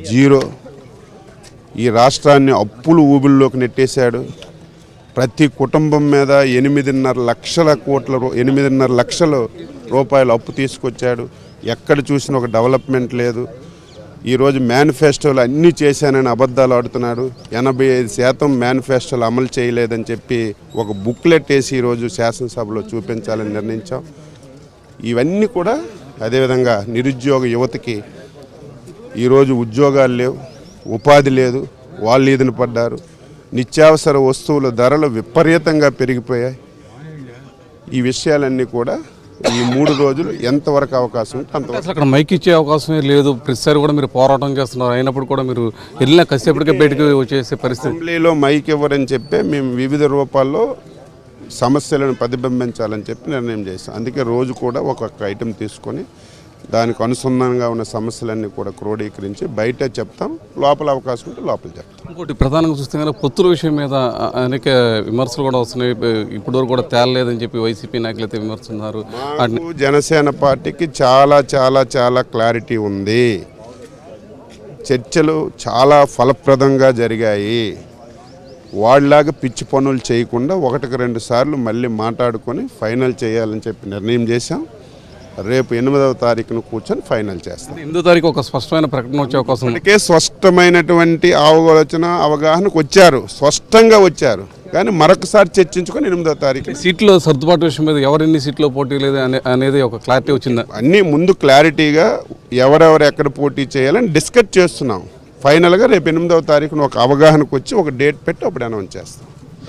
Zero. ఈ రాష్ట్రాన్ని అప్పులు ఊబిల్లోకి నెట్టేశాడు. ప్రతి కుటుంబం మీద 8.5 లక్షల రూపాయలు అప్పు తీసుకొచ్చాడు. ఎక్కడ చూసినా ఒక డెవలప్మెంట్ లేదు. ఈరోజు మేనిఫెస్టోలు అన్నీ చేశానని అబద్ధాలు ఆడుతున్నాడు. 85% మేనిఫెస్టోలు అమలు చేయలేదని చెప్పి ఒక బుక్లెట్ వేసి ఈరోజు శాసనసభలో చూపించాలని నిర్ణయించాం. ఇవన్నీ కూడా అదేవిధంగా నిరుద్యోగ యువతకి ఈరోజు ఉద్యోగాలు లేవు, ఉపాధి లేదు, వాళ్ళు ఈదిన పడ్డారు. నిత్యావసర వస్తువుల ధరలు విపరీతంగా పెరిగిపోయాయి. ఈ విషయాలన్నీ కూడా ఈ 3 రోజులు ఎంతవరకు అవకాశం ఉంటే అంతవరకు. అక్కడ మైక్ ఇచ్చే అవకాశమే లేదు. ప్రతిసారి కూడా మీరు పోరాటం చేస్తున్నారు. అయినప్పుడు కూడా మీరు వెళ్ళిన కసేపటికే బయటకు వచ్చేసే పరిస్థితి. అసెంబ్లీలో మైక్ ఇవ్వరని చెప్పి మేము వివిధ రూపాల్లో సమస్యలను ప్రతిబింబించాలని చెప్పి నిర్ణయం చేస్తాం. అందుకే రోజు కూడా ఒక్కొక్క ఐటెం తీసుకొని దానికి అనుసంధానంగా ఉన్న సమస్యలన్నీ కూడా క్రోడీకరించి బయట చెప్తాం, లోపల అవకాశం ఉంటే లోపల చెప్తాం. ఇంకోటి ప్రధానంగా చూస్తే కనుక పొత్తుల విషయం మీద అనేక విమర్శలు కూడా వస్తున్నాయి. ఇప్పటివరకు కూడా తేలలేదని చెప్పి వైసీపీ నాయకులు అయితే విమర్శిస్తున్నారు. జనసేన పార్టీకి చాలా చాలా చాలా క్లారిటీ ఉంది. చర్చలు చాలా ఫలప్రదంగా జరిగాయి. వాళ్ళలాగా పిచ్చి పనులు చేయకుండా 1-2 సార్లు మళ్ళీ మాట్లాడుకొని ఫైనల్ చేయాలని చెప్పి నిర్ణయం చేశాం. రేపు 8వ తారీఖున కూర్చొని ఫైనల్ చేస్తాం. 8వ తారీఖు ఒక స్పష్టమైన ప్రకటన వచ్చే అవకాశం ఉంది. అందుకే స్పష్టమైనటువంటి అవగాహనకు వచ్చారు, స్పష్టంగా వచ్చారు. కానీ మరొకసారి చర్చించుకొని 8వ తారీఖు సీట్లో సర్దుబాటు విషయం మీద ఎవరెన్ని సీట్లో పోటీ లేదు అనేది ఒక క్లారిటీ వచ్చిందా? అన్నీ ముందు క్లారిటీగా ఎవరెవరు ఎక్కడ పోటీ చేయాలని డిస్కస్ చేస్తున్నాం. ఫైనల్గా రేపు 8వ తారీఖున ఒక అవగాహనకు వచ్చి ఒక డేట్ పెట్టి అప్పుడు అనౌన్స్ చేస్తాం.